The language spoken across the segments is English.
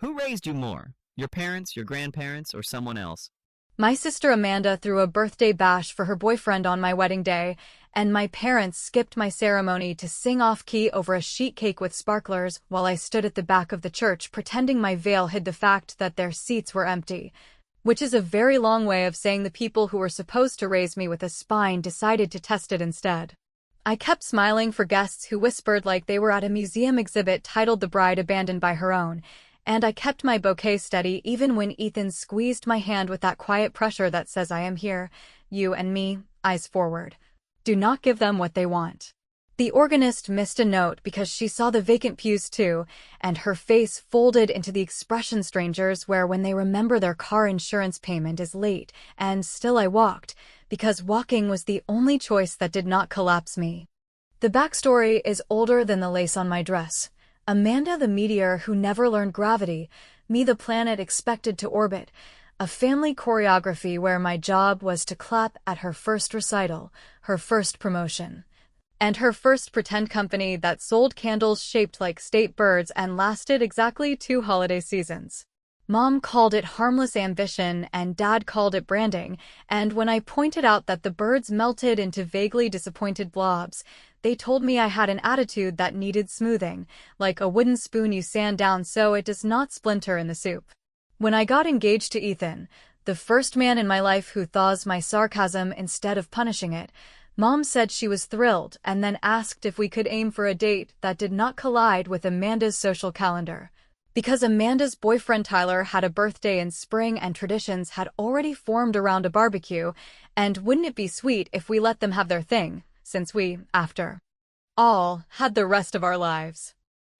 Who raised you more? Your parents, your grandparents, or someone else? My sister Amanda threw a birthday bash for her boyfriend on my wedding day, and my parents skipped my ceremony to sing off-key over a sheet cake with sparklers while I stood at the back of the church pretending my veil hid the fact that their seats were empty. Which is a very long way of saying the people who were supposed to raise me with a spine decided to test it instead. I kept smiling for guests who whispered like they were at a museum exhibit titled The Bride Abandoned by Her Own, and I kept my bouquet steady even when Ethan squeezed my hand with that quiet pressure that says I am here, you and me, eyes forward. Do not give them what they want. The organist missed a note because she saw the vacant pews too, and her face folded into the expression strangers wear when they remember their car insurance payment is late, and still I walked, because walking was the only choice that did not collapse me. The backstory is older than the lace on my dress. Amanda the meteor who never learned gravity, me the planet expected to orbit, a family choreography where my job was to clap at her first recital, her first promotion, and her first pretend company that sold candles shaped like state birds and lasted exactly 2 holiday seasons. Mom called it harmless ambition and Dad called it branding, and when I pointed out that the birds melted into vaguely disappointed blobs, they told me I had an attitude that needed smoothing, like a wooden spoon you sand down so it does not splinter in the soup. When I got engaged to Ethan, the first man in my life who thaws my sarcasm instead of punishing it, Mom said she was thrilled and then asked if we could aim for a date that did not collide with Amanda's social calendar. Because Amanda's boyfriend Tyler had a birthday in spring and traditions had already formed around a barbecue, and wouldn't it be sweet if we let them have their thing, since we, after all, had the rest of our lives.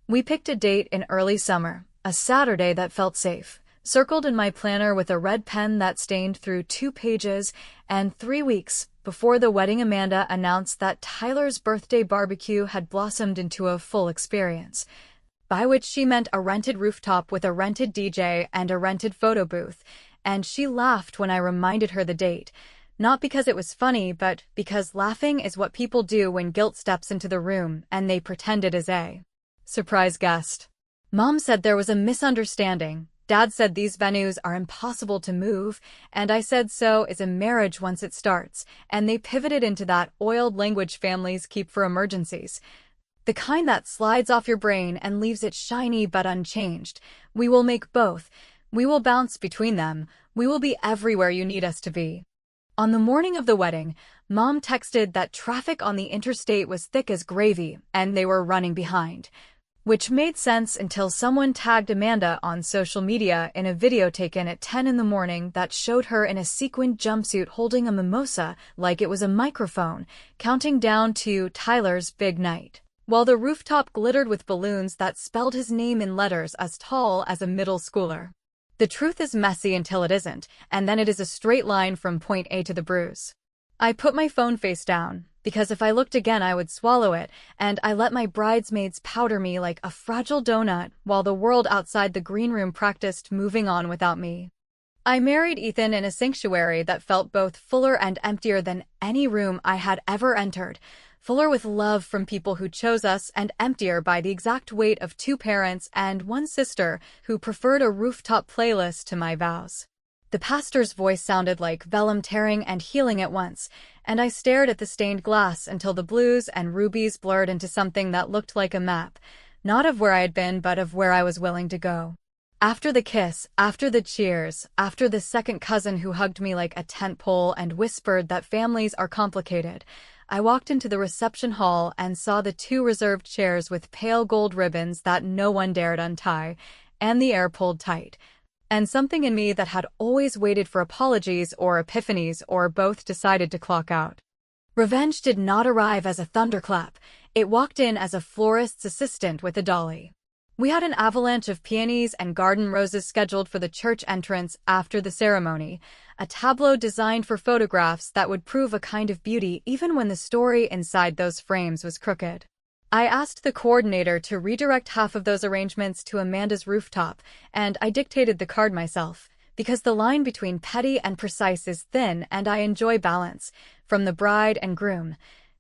We picked a date in early summer, a Saturday that felt safe, circled in my planner with a red pen that stained through 2 pages, and 3 weeks before the wedding Amanda announced that Tyler's birthday barbecue had blossomed into a full experience, by which she meant a rented rooftop with a rented DJ and a rented photo booth, and she laughed when I reminded her the date, not because it was funny but because laughing is what people do when guilt steps into the room and they pretend it is a surprise guest. Mom said there was a misunderstanding. Dad said these venues are impossible to move, and I said so is a marriage once it starts, and they pivoted into that oiled language families keep for emergencies. The kind that slides off your brain and leaves it shiny but unchanged. We will make both. We will bounce between them. We will be everywhere you need us to be. On the morning of the wedding, Mom texted that traffic on the interstate was thick as gravy and they were running behind, which made sense until someone tagged Amanda on social media in a video taken at 10 in the morning that showed her in a sequined jumpsuit holding a mimosa like it was a microphone, counting down to Tyler's big night, while the rooftop glittered with balloons that spelled his name in letters as tall as a middle schooler. The truth is messy until it isn't, and then it is a straight line from point A to the bruise. I put my phone face down, because if I looked again I would swallow it, and I let my bridesmaids powder me like a fragile donut while the world outside the green room practiced moving on without me. I married Ethan in a sanctuary that felt both fuller and emptier than any room I had ever entered, fuller with love from people who chose us and emptier by the exact weight of 2 parents and 1 sister who preferred a rooftop playlist to my vows. The pastor's voice sounded like vellum tearing and healing at once, and I stared at the stained glass until the blues and rubies blurred into something that looked like a map, not of where I had been but of where I was willing to go. After the kiss, after the cheers, after the second cousin who hugged me like a tent pole and whispered that families are complicated, I walked into the reception hall and saw the 2 reserved chairs with pale gold ribbons that no one dared untie, and the air pulled tight. And something in me that had always waited for apologies or epiphanies or both decided to clock out. Revenge did not arrive as a thunderclap. It walked in as a florist's assistant with a dolly. We had an avalanche of peonies and garden roses scheduled for the church entrance after the ceremony, a tableau designed for photographs that would prove a kind of beauty even when the story inside those frames was crooked. I asked the coordinator to redirect half of those arrangements to Amanda's rooftop, and I dictated the card myself, because the line between petty and precise is thin and I enjoy balance, from the bride and groom.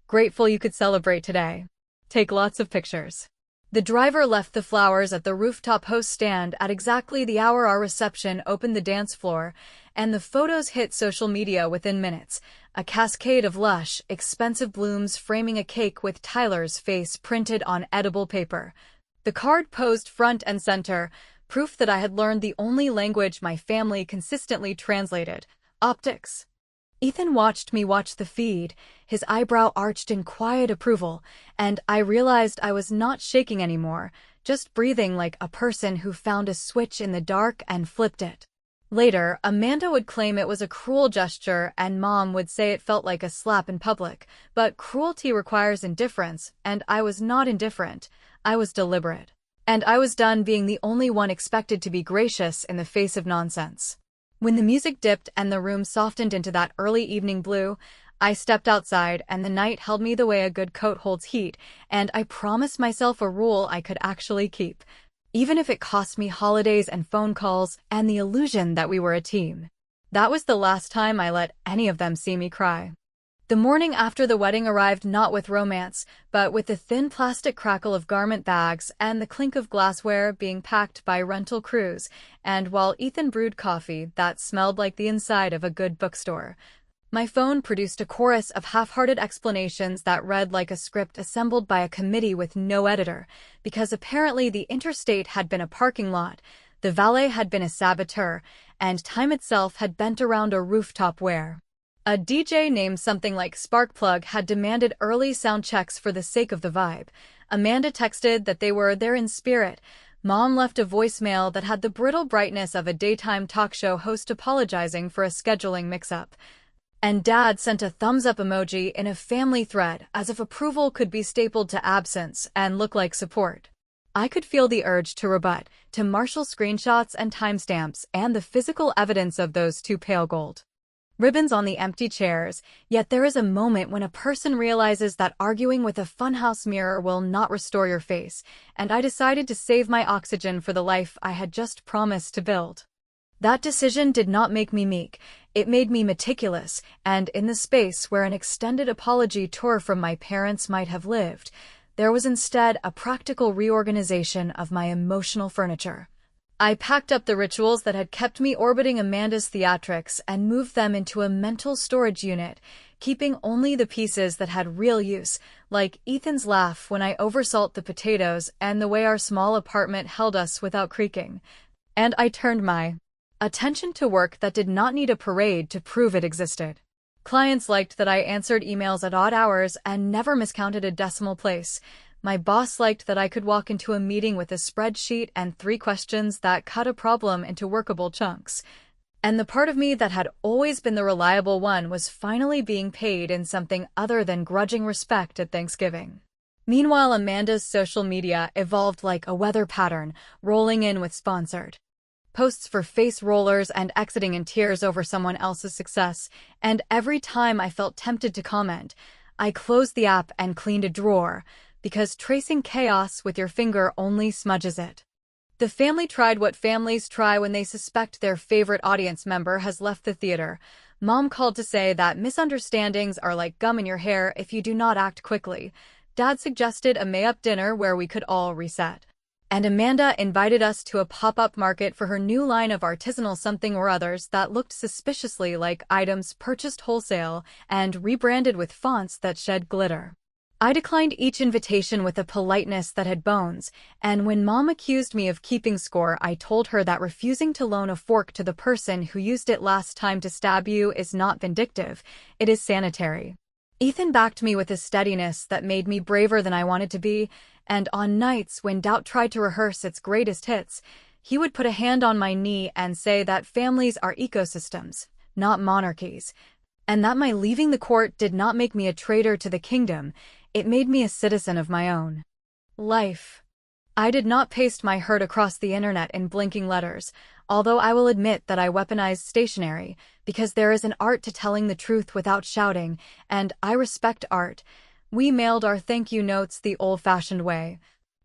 Grateful you could celebrate today. Take lots of pictures. The driver left the flowers at the rooftop host stand at exactly the hour our reception opened the dance floor, and the photos hit social media within minutes. A cascade of lush, expensive blooms framing a cake with Tyler's face printed on edible paper. The card posed front and center, proof that I had learned the only language my family consistently translated: optics. Ethan watched me watch the feed, his eyebrow arched in quiet approval, and I realized I was not shaking anymore, just breathing like a person who found a switch in the dark and flipped it. Later, Amanda would claim it was a cruel gesture and Mom would say it felt like a slap in public, but cruelty requires indifference, and I was not indifferent. I was deliberate. And I was done being the only one expected to be gracious in the face of nonsense. When the music dipped and the room softened into that early evening blue, I stepped outside and the night held me the way a good coat holds heat, and I promised myself a rule I could actually keep, even if it cost me holidays and phone calls and the illusion that we were a team. That was the last time I let any of them see me cry. The morning after the wedding arrived not with romance, but with the thin plastic crackle of garment bags and the clink of glassware being packed by rental crews, and while Ethan brewed coffee that smelled like the inside of a good bookstore, my phone produced a chorus of half-hearted explanations that read like a script assembled by a committee with no editor, because apparently the interstate had been a parking lot, the valet had been a saboteur, and time itself had bent around a rooftop where a DJ named something like Sparkplug had demanded early sound checks for the sake of the vibe. Amanda texted that they were there in spirit. Mom left a voicemail that had the brittle brightness of a daytime talk show host apologizing for a scheduling mix-up. And Dad sent a thumbs-up emoji in a family thread as if approval could be stapled to absence and look like support. I could feel the urge to rebut, to marshal screenshots and timestamps and the physical evidence of those two pale gold ribbons on the empty chairs, yet there is a moment when a person realizes that arguing with a funhouse mirror will not restore your face, and I decided to save my oxygen for the life I had just promised to build. That decision did not make me meek, it made me meticulous, and in the space where an extended apology tour from my parents might have lived, there was instead a practical reorganization of my emotional furniture. I packed up the rituals that had kept me orbiting Amanda's theatrics and moved them into a mental storage unit, keeping only the pieces that had real use, like Ethan's laugh when I oversalt the potatoes and the way our small apartment held us without creaking. And I turned my attention to work that did not need a parade to prove it existed. Clients liked that I answered emails at odd hours and never miscounted a decimal place. My boss liked that I could walk into a meeting with a spreadsheet and 3 questions that cut a problem into workable chunks. And the part of me that had always been the reliable one was finally being paid in something other than grudging respect at Thanksgiving. Meanwhile, Amanda's social media evolved like a weather pattern, rolling in with sponsored posts for face rollers and exiting in tears over someone else's success, and every time I felt tempted to comment, I closed the app and cleaned a drawer, because tracing chaos with your finger only smudges it. The family tried what families try when they suspect their favorite audience member has left the theater. Mom called to say that misunderstandings are like gum in your hair if you do not act quickly. Dad suggested a May-up dinner where we could all reset. And Amanda invited us to a pop-up market for her new line of artisanal something or others that looked suspiciously like items purchased wholesale and rebranded with fonts that shed glitter. I declined each invitation with a politeness that had bones, and when Mom accused me of keeping score, I told her that refusing to loan a fork to the person who used it last time to stab you is not vindictive, it is sanitary. Ethan backed me with a steadiness that made me braver than I wanted to be, and on nights when doubt tried to rehearse its greatest hits, he would put a hand on my knee and say that families are ecosystems, not monarchies, and that my leaving the court did not make me a traitor to the kingdom, it made me a citizen of my own life. I did not paste my hurt across the internet in blinking letters, although I will admit that I weaponized stationery, because there is an art to telling the truth without shouting, and I respect art. We mailed our thank you notes the old-fashioned way.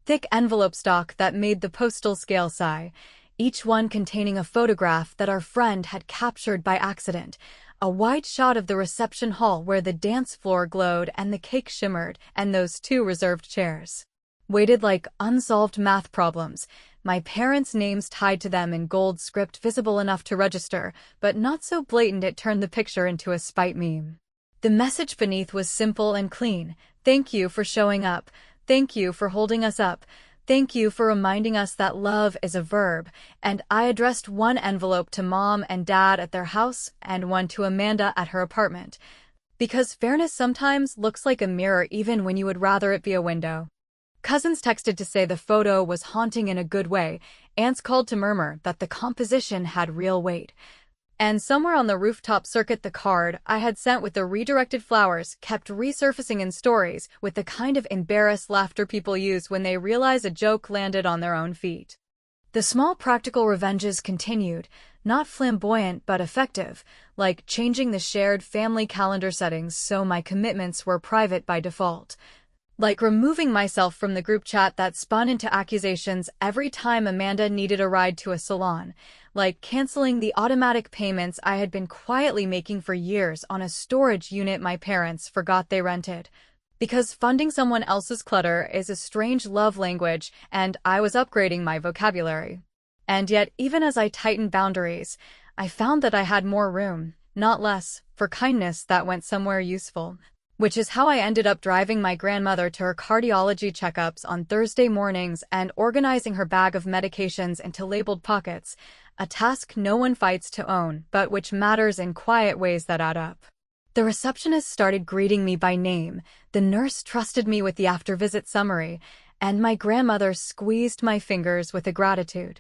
Thick envelope stock that made the postal scale sigh, each one containing a photograph that our friend had captured by accident, a wide shot of the reception hall where the dance floor glowed and the cake shimmered, and those 2 reserved chairs. weighted like unsolved math problems, my parents' names tied to them in gold script visible enough to register, but not so blatant it turned the picture into a spite meme. The message beneath was simple and clean. Thank you for showing up. Thank you for holding us up. Thank you for reminding us that love is a verb. And I addressed one envelope to Mom and Dad at their house and one to Amanda at her apartment. Because fairness sometimes looks like a mirror even when you would rather it be a window. Cousins texted to say the photo was haunting in a good way. Aunts called to murmur that the composition had real weight. And somewhere on the rooftop circuit the card I had sent with the redirected flowers kept resurfacing in stories with the kind of embarrassed laughter people use when they realize a joke landed on their own feet. The small practical revenges continued, not flamboyant but effective, like changing the shared family calendar settings so my commitments were private by default. Like removing myself from the group chat that spun into accusations every time Amanda needed a ride to a salon. Like canceling the automatic payments I had been quietly making for years on a storage unit my parents forgot they rented. Because funding someone else's clutter is a strange love language, and I was upgrading my vocabulary. And yet, even as I tightened boundaries, I found that I had more room, not less, for kindness that went somewhere useful. Which is how I ended up driving my grandmother to her cardiology checkups on Thursday mornings and organizing her bag of medications into labeled pockets, a task no one fights to own, but which matters in quiet ways that add up. The receptionist started greeting me by name, the nurse trusted me with the after-visit summary, and my grandmother squeezed my fingers with a gratitude.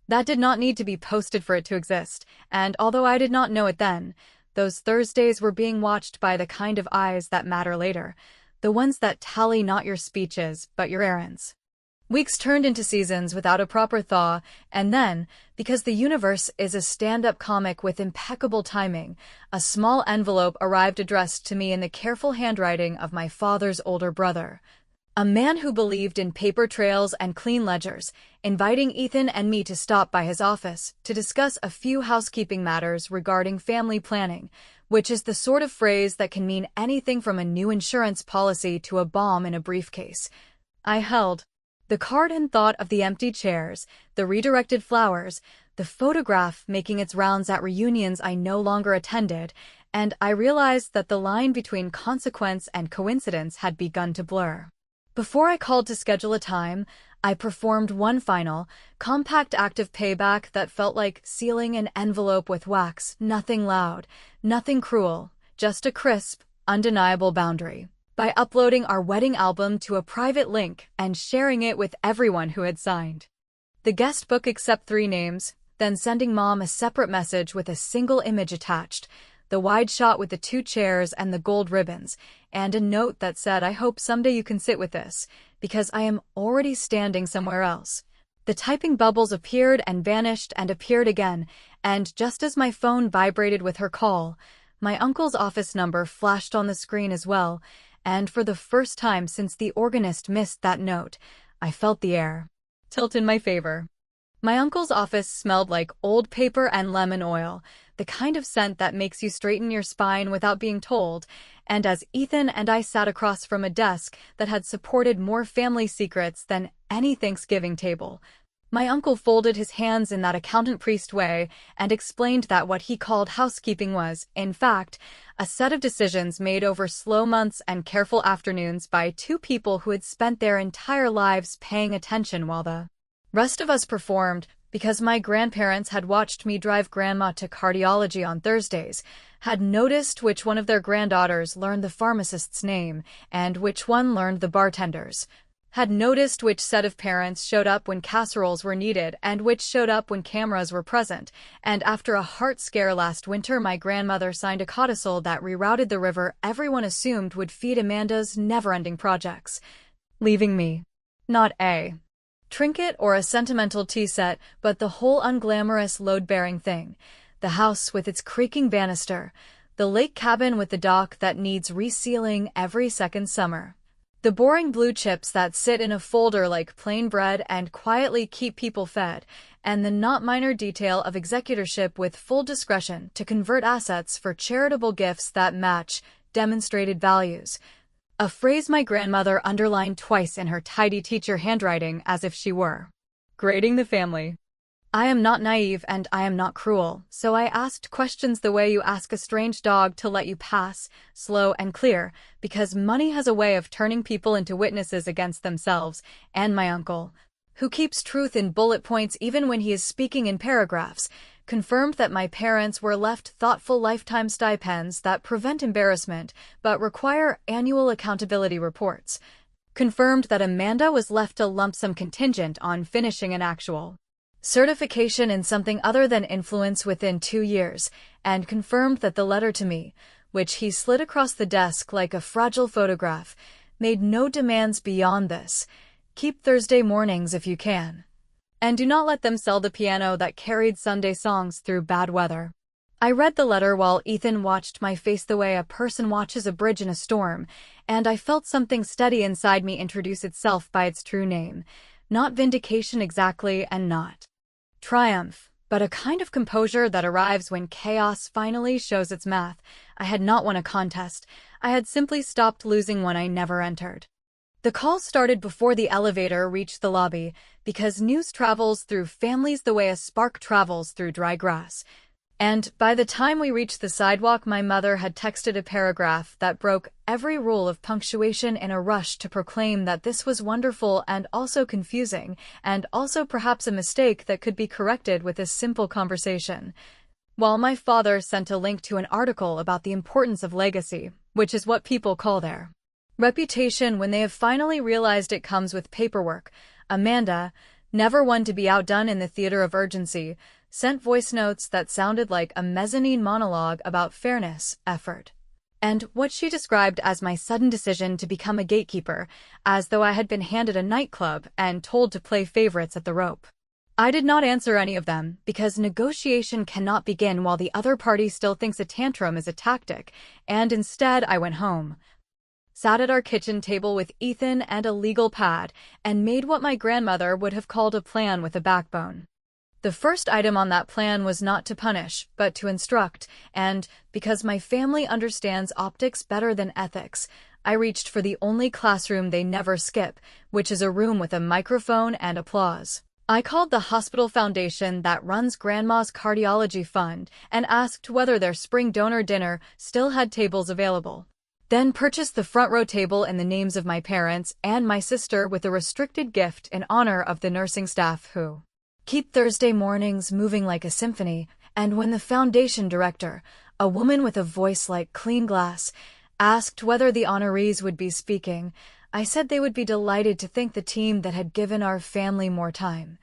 That did not need to be posted for it to exist, and although I did not know it then, those Thursdays were being watched by the kind of eyes that matter later, the ones that tally not your speeches, but your errands. Weeks turned into seasons without a proper thaw, and then, because the universe is a stand-up comic with impeccable timing, a small envelope arrived addressed to me in the careful handwriting of my father's older brother. A man who believed in paper trails and clean ledgers, inviting Ethan and me to stop by his office to discuss a few housekeeping matters regarding family planning, which is the sort of phrase that can mean anything from a new insurance policy to a bomb in a briefcase. I held the card and thought of the empty chairs, the redirected flowers, the photograph making its rounds at reunions I no longer attended, and I realized that the line between consequence and coincidence had begun to blur. Before I called to schedule a time, I performed one final, compact act of payback that felt like sealing an envelope with wax, nothing loud, nothing cruel, just a crisp, undeniable boundary. By uploading our wedding album to a private link and sharing it with everyone who had signed the guest book except 3 names, then sending Mom a separate message with a single image attached, the wide shot with the 2 chairs and the gold ribbons, and a note that said, I hope someday you can sit with this, because I am already standing somewhere else. The typing bubbles appeared and vanished and appeared again, and just as my phone vibrated with her call, my uncle's office number flashed on the screen as well, and for the first time since the organist missed that note, I felt the air tilt in my favor. My uncle's office smelled like old paper and lemon oil, the kind of scent that makes you straighten your spine without being told, and as Ethan and I sat across from a desk that had supported more family secrets than any Thanksgiving table, my uncle folded his hands in that accountant-priest way and explained that what he called housekeeping was, in fact, a set of decisions made over slow months and careful afternoons by 2 people who had spent their entire lives paying attention while the rest of us performed, because my grandparents had watched me drive Grandma to cardiology on Thursdays, had noticed which one of their granddaughters learned the pharmacist's name and which one learned the bartender's, had noticed which set of parents showed up when casseroles were needed and which showed up when cameras were present, and after a heart scare last winter my grandmother signed a codicil that rerouted the river everyone assumed would feed Amanda's never-ending projects, leaving me not a trinket or a sentimental tea set, but the whole unglamorous load-bearing thing, the house with its creaking banister, the lake cabin with the dock that needs resealing every second summer, the boring blue chips that sit in a folder like plain bread and quietly keep people fed, and the not minor detail of executorship with full discretion to convert assets for charitable gifts that match demonstrated values. a phrase my grandmother underlined twice in her tidy teacher handwriting as if she were grading the family. I am not naive and I am not cruel, so I asked questions the way you ask a strange dog to let you pass, slow and clear, because money has a way of turning people into witnesses against themselves, and my uncle, who keeps truth in bullet points even when he is speaking in paragraphs, confirmed that my parents were left thoughtful lifetime stipends that prevent embarrassment but require annual accountability reports. Confirmed that Amanda was left a lump sum contingent on finishing an actual certification in something other than influence within 2 years, and confirmed that the letter to me, which he slid across the desk like a fragile photograph, made no demands beyond this. Keep Thursday mornings if you can. And do not let them sell the piano that carried Sunday songs through bad weather. I read the letter while Ethan watched my face the way a person watches a bridge in a storm, and I felt something steady inside me introduce itself by its true name. Not vindication exactly, and not triumph, but a kind of composure that arrives when chaos finally shows its math. I had not won a contest. I had simply stopped losing one I never entered. The call started before the elevator reached the lobby, because news travels through families the way a spark travels through dry grass. And by the time we reached the sidewalk, my mother had texted a paragraph that broke every rule of punctuation in a rush to proclaim that this was wonderful and also confusing, and also perhaps a mistake that could be corrected with a simple conversation. While my father sent a link to an article about the importance of legacy, which is what people call their reputation when they have finally realized it comes with paperwork, Amanda, never one to be outdone in the theater of urgency, sent voice notes that sounded like a mezzanine monologue about fairness, effort, and what she described as my sudden decision to become a gatekeeper, as though I had been handed a nightclub and told to play favorites at the rope. I did not answer any of them, because negotiation cannot begin while the other party still thinks a tantrum is a tactic, and instead I went home, sat at our kitchen table with Ethan and a legal pad, and made what my grandmother would have called a plan with a backbone. The first item on that plan was not to punish, but to instruct, and, because my family understands optics better than ethics, I reached for the only classroom they never skip, which is a room with a microphone and applause. I called the hospital foundation that runs Grandma's cardiology fund and asked whether their spring donor dinner still had tables available. Then purchased the front row table in the names of my parents and my sister with a restricted gift in honor of the nursing staff who keep Thursday mornings moving like a symphony, and when the foundation director, a woman with a voice like clean glass, asked whether the honorees would be speaking, I said they would be delighted to thank the team that had given our family more time,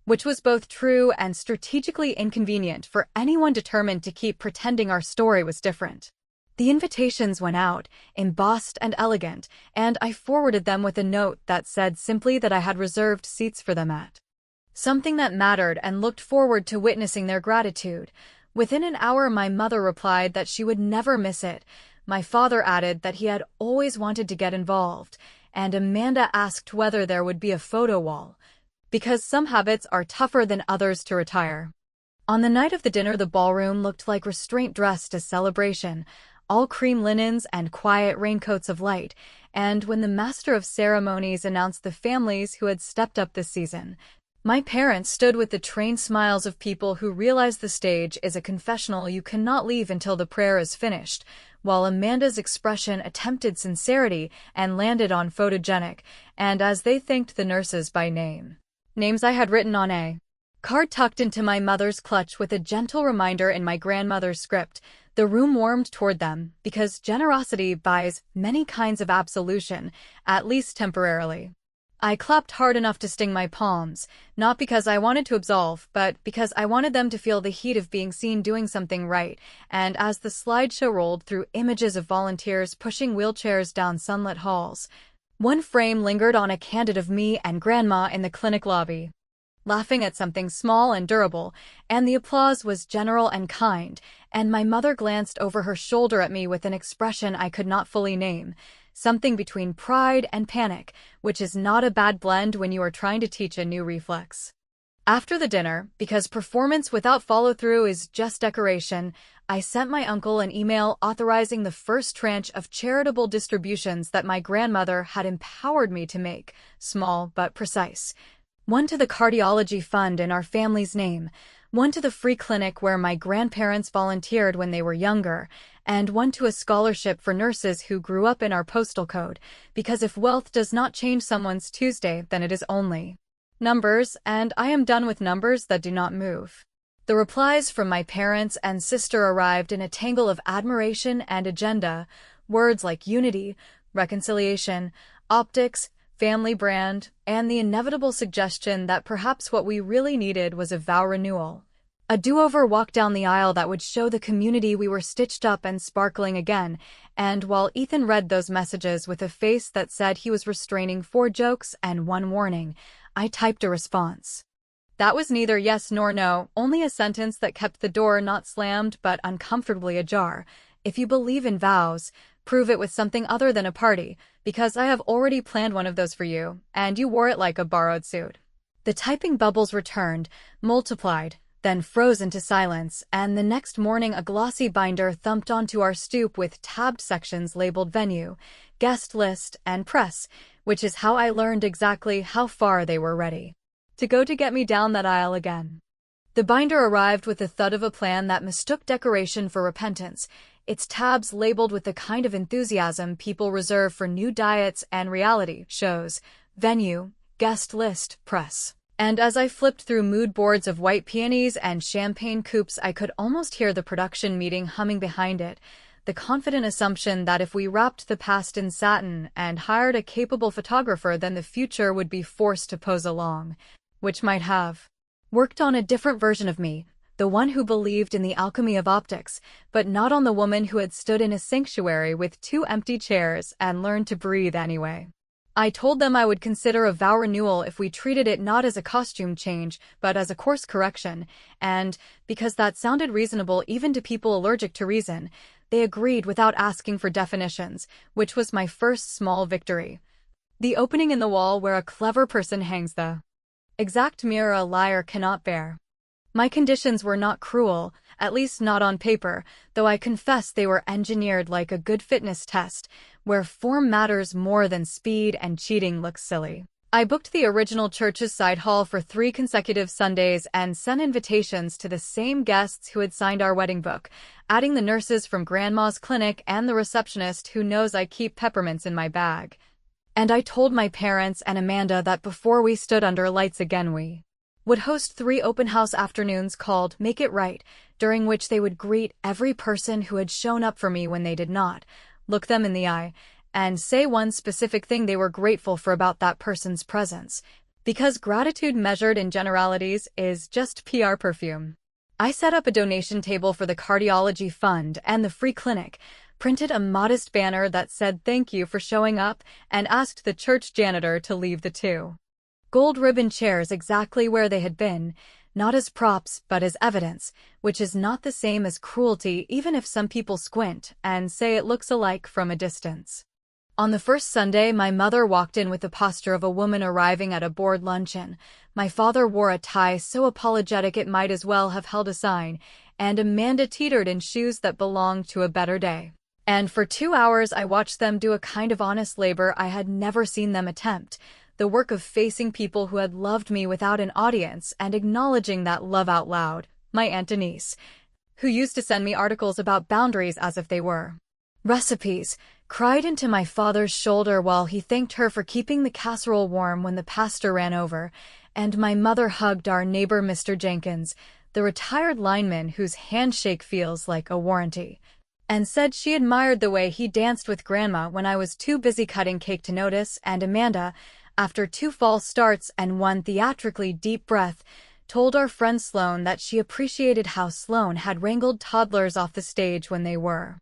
which was both true and strategically inconvenient for anyone determined to keep pretending our story was different. The invitations went out, embossed and elegant, and I forwarded them with a note that said simply that I had reserved seats for them at something that mattered and looked forward to witnessing their gratitude. Within an hour, my mother replied that she would never miss it. My father added that he had always wanted to get involved, and Amanda asked whether there would be a photo wall, because some habits are tougher than others to retire. On the night of the dinner, the ballroom looked like restraint dressed as celebration, all cream linens and quiet raincoats of light, and when the master of ceremonies announced the families who had stepped up this season, my parents stood with the trained smiles of people who realize the stage is a confessional you cannot leave until the prayer is finished, while Amanda's expression attempted sincerity and landed on photogenic, and as they thanked the nurses by name, names I had written on a card tucked into my mother's clutch with a gentle reminder in my grandmother's script, the room warmed toward them, because generosity buys many kinds of absolution, at least temporarily. I clapped hard enough to sting my palms, not because I wanted to absolve, but because I wanted them to feel the heat of being seen doing something right, and as the slideshow rolled through images of volunteers pushing wheelchairs down sunlit halls, one frame lingered on a candid of me and Grandma in the clinic lobby, laughing at something small and durable, and the applause was general and kind, and my mother glanced over her shoulder at me with an expression I could not fully name, something between pride and panic, which is not a bad blend when you are trying to teach a new reflex. After the dinner, because performance without follow-through is just decoration, I sent my uncle an email authorizing the first tranche of charitable distributions that my grandmother had empowered me to make, small but precise. One to the cardiology fund in our family's name, one to the free clinic where my grandparents volunteered when they were younger, and one to a scholarship for nurses who grew up in our postal code, because if wealth does not change someone's Tuesday, then it is only numbers, and I am done with numbers that do not move. The replies from my parents and sister arrived in a tangle of admiration and agenda, words like unity, reconciliation, optics, family brand, and the inevitable suggestion that perhaps what we really needed was a vow renewal. A do-over walk down the aisle that would show the community we were stitched up and sparkling again, and while Ethan read those messages with a face that said he was restraining 4 jokes and 1 warning, I typed a response. That was neither yes nor no, only a sentence that kept the door not slammed but uncomfortably ajar. If you believe in vows, prove it with something other than a party, because I have already planned one of those for you, and you wore it like a borrowed suit. The typing bubbles returned, multiplied, then froze into silence, and the next morning a glossy binder thumped onto our stoop with tabbed sections labeled venue, guest list, and press, which is how I learned exactly how far they were ready to go to get me down that aisle again. The binder arrived with the thud of a plan that mistook decoration for repentance, its tabs labeled with the kind of enthusiasm people reserve for new diets and reality shows, venue, guest list, press. And as I flipped through mood boards of white peonies and champagne coupes, I could almost hear the production meeting humming behind it, the confident assumption that if we wrapped the past in satin and hired a capable photographer, then the future would be forced to pose along, which might have worked on a different version of me, the one who believed in the alchemy of optics, but not on the woman who had stood in a sanctuary with 2 empty chairs and learned to breathe anyway. I told them I would consider a vow renewal if we treated it not as a costume change, but as a course correction, and, because that sounded reasonable even to people allergic to reason, they agreed without asking for definitions, which was my first small victory. The opening in the wall where a clever person hangs the exact mirror a liar cannot bear. My conditions were not cruel, at least not on paper, though I confess they were engineered like a good fitness test, where form matters more than speed and cheating looks silly. I booked the original church's side hall for 3 consecutive Sundays and sent invitations to the same guests who had signed our wedding book, adding the nurses from Grandma's clinic and the receptionist who knows I keep peppermints in my bag. And I told my parents and Amanda that before we stood under lights again we would host 3 open house afternoons called Make It Right, during which they would greet every person who had shown up for me when they did not, look them in the eye, and say one specific thing they were grateful for about that person's presence, because gratitude measured in generalities is just PR perfume. I set up a donation table for the cardiology fund and the free clinic, printed a modest banner that said thank you for showing up, and asked the church janitor to leave the 2 gold ribbon chairs exactly where they had been, not as props but as evidence, which is not the same as cruelty even if some people squint and say it looks alike from a distance. On the first Sunday, my mother walked in with the posture of a woman arriving at a board luncheon. My father wore a tie so apologetic it might as well have held a sign, and Amanda teetered in shoes that belonged to a better day. And for 2 hours I watched them do a kind of honest labor I had never seen them attempt, the work of facing people who had loved me without an audience and acknowledging that love out loud. My Aunt Denise, who used to send me articles about boundaries as if they were recipes, cried into my father's shoulder while he thanked her for keeping the casserole warm when the pastor ran over, and my mother hugged our neighbor Mr. Jenkins, the retired lineman whose handshake feels like a warranty, and said she admired the way he danced with Grandma when I was too busy cutting cake to notice, and Amanda, after 2 false starts and 1 theatrically deep breath, told our friend Sloane that she appreciated how Sloane had wrangled toddlers off the stage when they were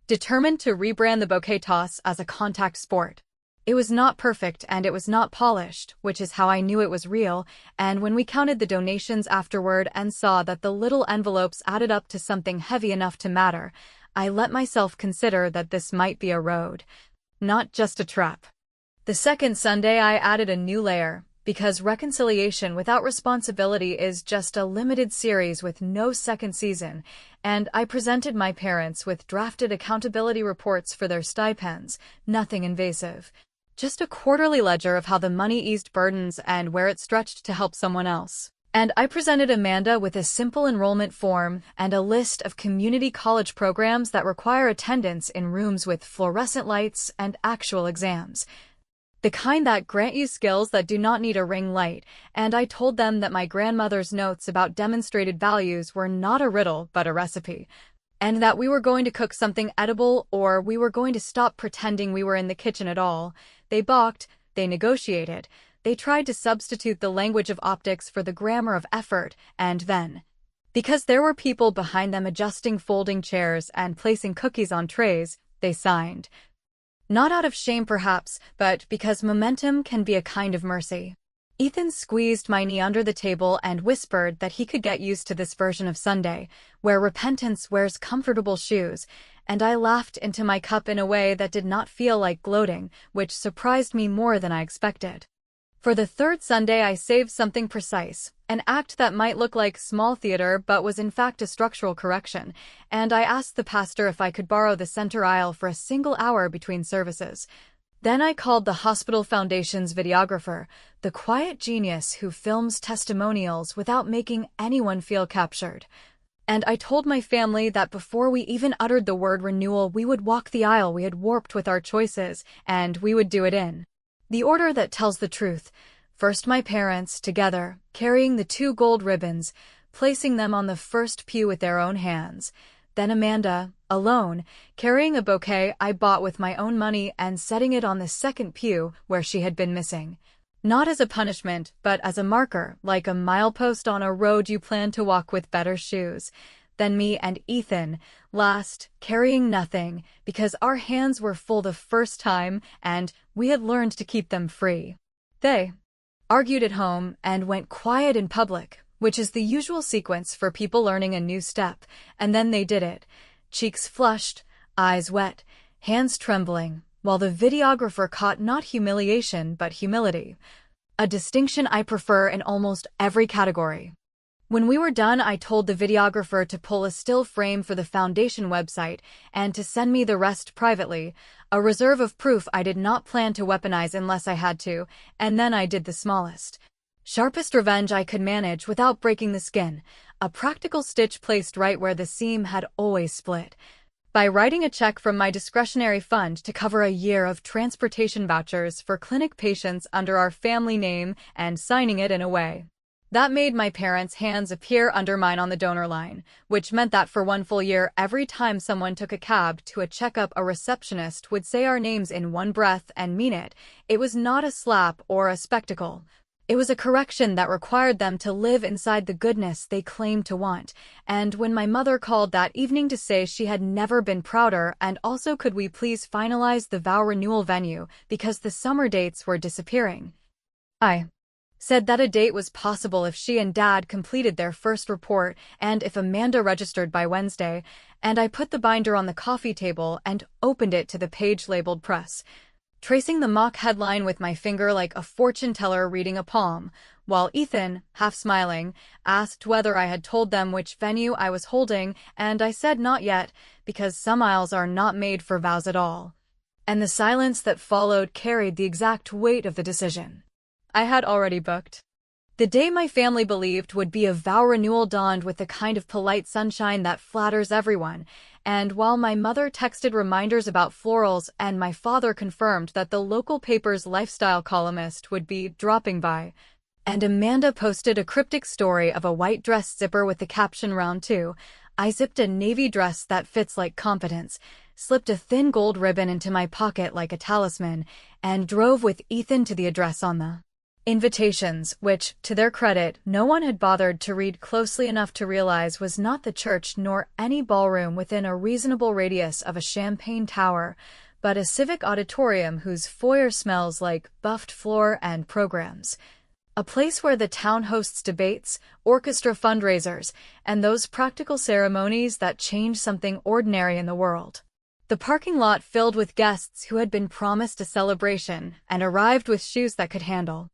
determined to rebrand the bouquet toss as a contact sport. It was not perfect and it was not polished, which is how I knew it was real, and when we counted the donations afterward and saw that the little envelopes added up to something heavy enough to matter, I let myself consider that this might be a road, not just a trap. The second Sunday I added a new layer, because reconciliation without responsibility is just a limited series with no second season, and I presented my parents with drafted accountability reports for their stipends, nothing invasive. Just a quarterly ledger of how the money eased burdens and where it stretched to help someone else. And I presented Amanda with a simple enrollment form and a list of community college programs that require attendance in rooms with fluorescent lights and actual exams. The kind that grant you skills that do not need a ring light, and I told them that my grandmother's notes about demonstrated values were not a riddle but a recipe, and that we were going to cook something edible or we were going to stop pretending we were in the kitchen at all. They balked, they negotiated, they tried to substitute the language of optics for the grammar of effort, and then, because there were people behind them adjusting folding chairs and placing cookies on trays, they signed. Not out of shame perhaps, but because momentum can be a kind of mercy. Ethan squeezed my knee under the table and whispered that he could get used to this version of Sunday, where repentance wears comfortable shoes, and I laughed into my cup in a way that did not feel like gloating, which surprised me more than I expected. For the third Sunday I saved something precise, an act that might look like small theater but was in fact a structural correction, and I asked the pastor if I could borrow the center aisle for a single hour between services. Then I called the Hospital Foundation's videographer, the quiet genius who films testimonials without making anyone feel captured. And I told my family that before we even uttered the word renewal, we would walk the aisle we had warped with our choices, and we would do it in the order that tells the truth. First my parents, together, carrying the 2 gold ribbons, placing them on the first pew with their own hands. Then Amanda, alone, carrying a bouquet I bought with my own money and setting it on the second pew where she had been missing. Not as a punishment, but as a marker, like a milepost on a road you plan to walk with better shoes. Then me and Ethan, last, carrying nothing, because our hands were full the first time and we had learned to keep them free. They argued at home and went quiet in public, which is the usual sequence for people learning a new step, and then they did it, cheeks flushed, eyes wet, hands trembling, while the videographer caught not humiliation but humility, a distinction I prefer in almost every category. When we were done, I told the videographer to pull a still frame for the foundation website and to send me the rest privately, a reserve of proof I did not plan to weaponize unless I had to, and then I did the smallest, sharpest revenge I could manage without breaking the skin, a practical stitch placed right where the seam had always split, by writing a check from my discretionary fund to cover a year of transportation vouchers for clinic patients under our family name and signing it in a way that made my parents' hands appear under mine on the donor line, which meant that for 1 full year, every time someone took a cab to a checkup, a receptionist would say our names in one breath and mean it. It was not a slap or a spectacle. It was a correction that required them to live inside the goodness they claimed to want. And when my mother called that evening to say she had never been prouder and also could we please finalize the vow renewal venue because the summer dates were disappearing, I said that a date was possible if she and Dad completed their first report and if Amanda registered by Wednesday, and I put the binder on the coffee table and opened it to the page labeled press, tracing the mock headline with my finger like a fortune teller reading a palm, while Ethan, half smiling, asked whether I had told them which venue I was holding, and I said not yet, because some aisles are not made for vows at all. And the silence that followed carried the exact weight of the decision I had already booked. The day my family believed would be a vow renewal dawned with the kind of polite sunshine that flatters everyone, and while my mother texted reminders about florals and my father confirmed that the local paper's lifestyle columnist would be dropping by, and Amanda posted a cryptic story of a white dress zipper with the caption "Round 2, I zipped a navy dress that fits like competence, slipped a thin gold ribbon into my pocket like a talisman, and drove with Ethan to the address on the invitations, which, to their credit, no one had bothered to read closely enough to realize was not the church nor any ballroom within a reasonable radius of a champagne tower, but a civic auditorium whose foyer smells like buffed floor and programs. A place where the town hosts debates, orchestra fundraisers, and those practical ceremonies that change something ordinary in the world. The parking lot filled with guests who had been promised a celebration and arrived with shoes that could handle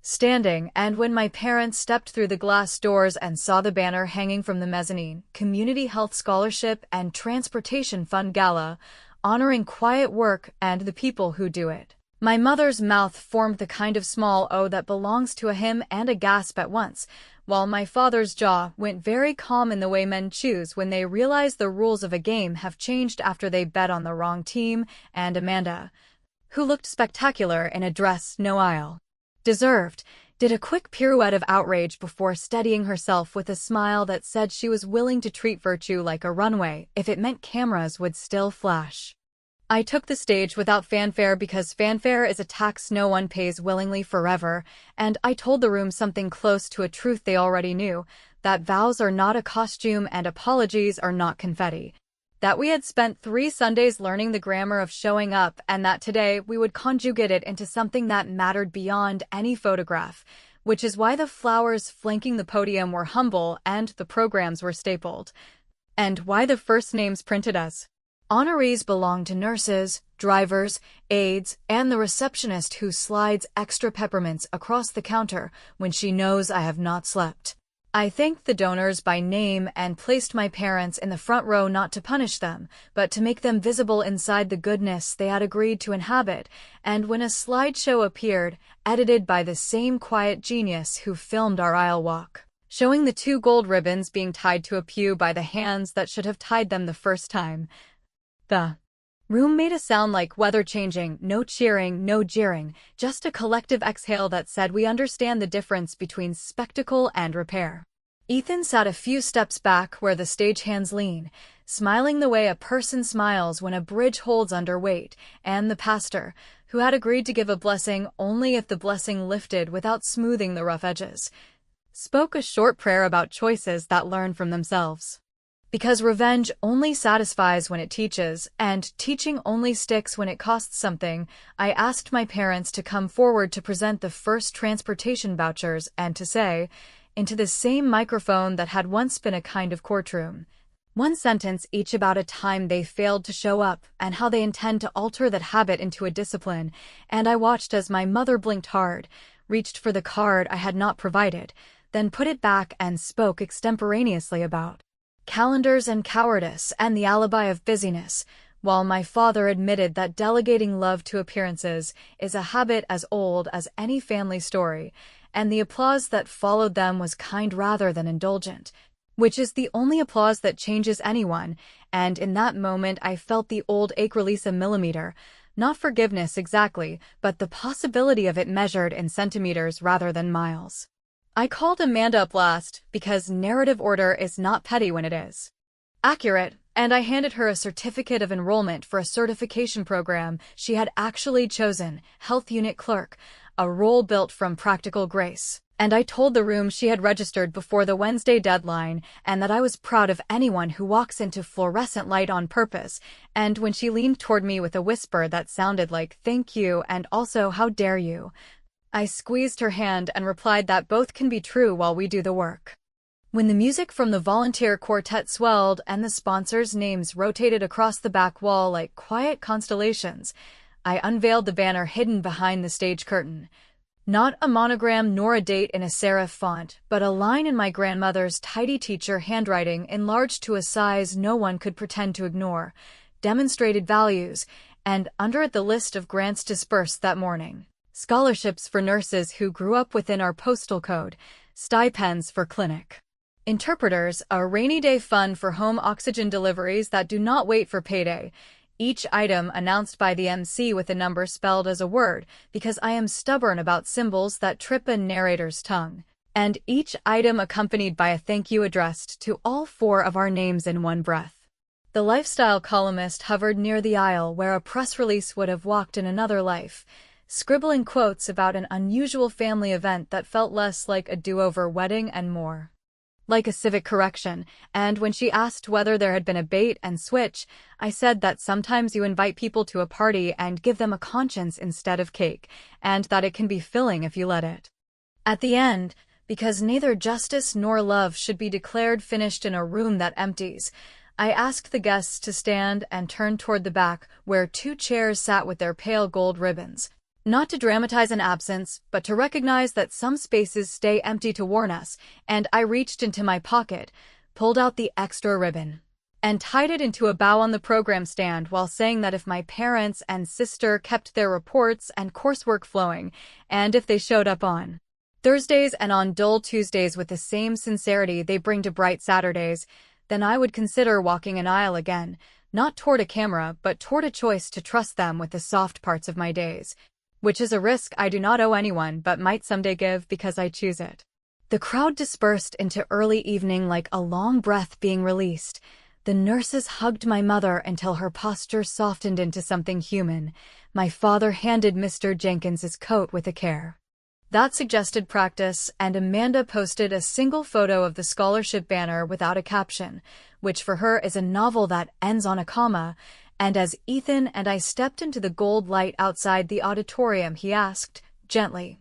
standing, and when my parents stepped through the glass doors and saw the banner hanging from the mezzanine, Community Health Scholarship and Transportation Fund Gala, honoring quiet work and the people who do it. My mother's mouth formed the kind of small O that belongs to a hymn and a gasp at once, while my father's jaw went very calm in the way men choose when they realize the rules of a game have changed after they bet on the wrong team, and Amanda, who looked spectacular in a dress no aisle deserved, did a quick pirouette of outrage before steadying herself with a smile that said she was willing to treat virtue like a runway if it meant cameras would still flash. I took the stage without fanfare because fanfare is a tax no one pays willingly forever, and I told the room something close to a truth they already knew, that vows are not a costume and apologies are not confetti. That we had spent 3 Sundays learning the grammar of showing up, and that today we would conjugate it into something that mattered beyond any photograph, which is why the flowers flanking the podium were humble and the programs were stapled, and why the first names printed as honorees belong to nurses, drivers, aides, and the receptionist who slides extra peppermints across the counter when she knows I have not slept. I thanked the donors by name and placed my parents in the front row not to punish them, but to make them visible inside the goodness they had agreed to inhabit, and when a slideshow appeared, edited by the same quiet genius who filmed our aisle walk, showing the 2 gold ribbons being tied to a pew by the hands that should have tied them the first time, the room made a sound like weather changing, no cheering, no jeering, just a collective exhale that said we understand the difference between spectacle and repair. Ethan sat a few steps back where the stagehands lean, smiling the way a person smiles when a bridge holds under weight, and the pastor, who had agreed to give a blessing only if the blessing lifted without smoothing the rough edges, spoke a short prayer about choices that learn from themselves. Because revenge only satisfies when it teaches, and teaching only sticks when it costs something, I asked my parents to come forward to present the first transportation vouchers and to say, into the same microphone that had once been a kind of courtroom, 1 sentence each about a time they failed to show up and how they intend to alter that habit into a discipline, and I watched as my mother blinked hard, reached for the card I had not provided, then put it back and spoke extemporaneously about calendars and cowardice and the alibi of busyness, while my father admitted that delegating love to appearances is a habit as old as any family story, and the applause that followed them was kind rather than indulgent, which is the only applause that changes anyone, and in that moment I felt the old acrelise a millimeter, not forgiveness exactly, but the possibility of it measured in centimeters rather than miles. I called Amanda up last because narrative order is not petty when it is accurate, and I handed her a certificate of enrollment for a certification program she had actually chosen, health unit clerk, a role built from practical grace. And I told the room she had registered before the Wednesday deadline and that I was proud of anyone who walks into fluorescent light on purpose, and when she leaned toward me with a whisper that sounded like thank you and also how dare you, I squeezed her hand and replied that both can be true while we do the work. When the music from the volunteer quartet swelled and the sponsors' names rotated across the back wall like quiet constellations, I unveiled the banner hidden behind the stage curtain. Not a monogram nor a date in a serif font, but a line in my grandmother's tidy teacher handwriting enlarged to a size no one could pretend to ignore, demonstrated values, and under it the list of grants dispersed that morning. Scholarships for nurses who grew up within our postal code, stipends for clinic interpreters, a rainy day fund for home oxygen deliveries that do not wait for payday, each item announced by the MC with a number spelled as a word, because I am stubborn about symbols that trip a narrator's tongue, and each item accompanied by a thank you addressed to all 4 of our names in one breath. The lifestyle columnist hovered near the aisle where a press release would have walked in another life, scribbling quotes about an unusual family event that felt less like a do-over wedding and more like a civic correction, and when she asked whether there had been a bait and switch, I said that sometimes you invite people to a party and give them a conscience instead of cake, and that it can be filling if you let it. At the end, because neither justice nor love should be declared finished in a room that empties, I asked the guests to stand and turn toward the back where 2 chairs sat with their pale gold ribbons. Not to dramatize an absence, but to recognize that some spaces stay empty to warn us, and I reached into my pocket, pulled out the extra ribbon, and tied it into a bow on the program stand while saying that if my parents and sister kept their reports and coursework flowing, and if they showed up on Thursdays and on dull Tuesdays with the same sincerity they bring to bright Saturdays, then I would consider walking an aisle again, not toward a camera, but toward a choice to trust them with the soft parts of my days, which is a risk I do not owe anyone but might someday give because I choose it. The crowd dispersed into early evening like a long breath being released. The nurses hugged my mother until her posture softened into something human. My father handed Mr. Jenkins's coat with a care that suggested practice, and Amanda posted a single photo of the scholarship banner without a caption, which for her is a novel that ends on a comma. And as Ethan and I stepped into the gold light outside the auditorium, he asked, gently,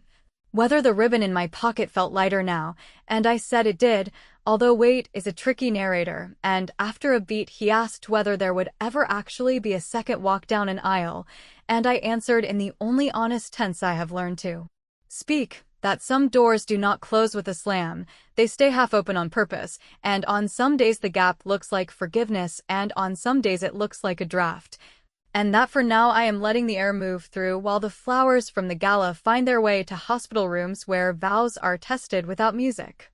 whether the ribbon in my pocket felt lighter now, and I said it did, although Wait is a tricky narrator, and after a beat he asked whether there would ever actually be a second walk down an aisle, and I answered in the only honest tense I have learned to speak, that some doors do not close with a slam, they stay half open on purpose, and on some days the gap looks like forgiveness, and on some days it looks like a draft. And that for now I am letting the air move through while the flowers from the gala find their way to hospital rooms where vows are tested without music.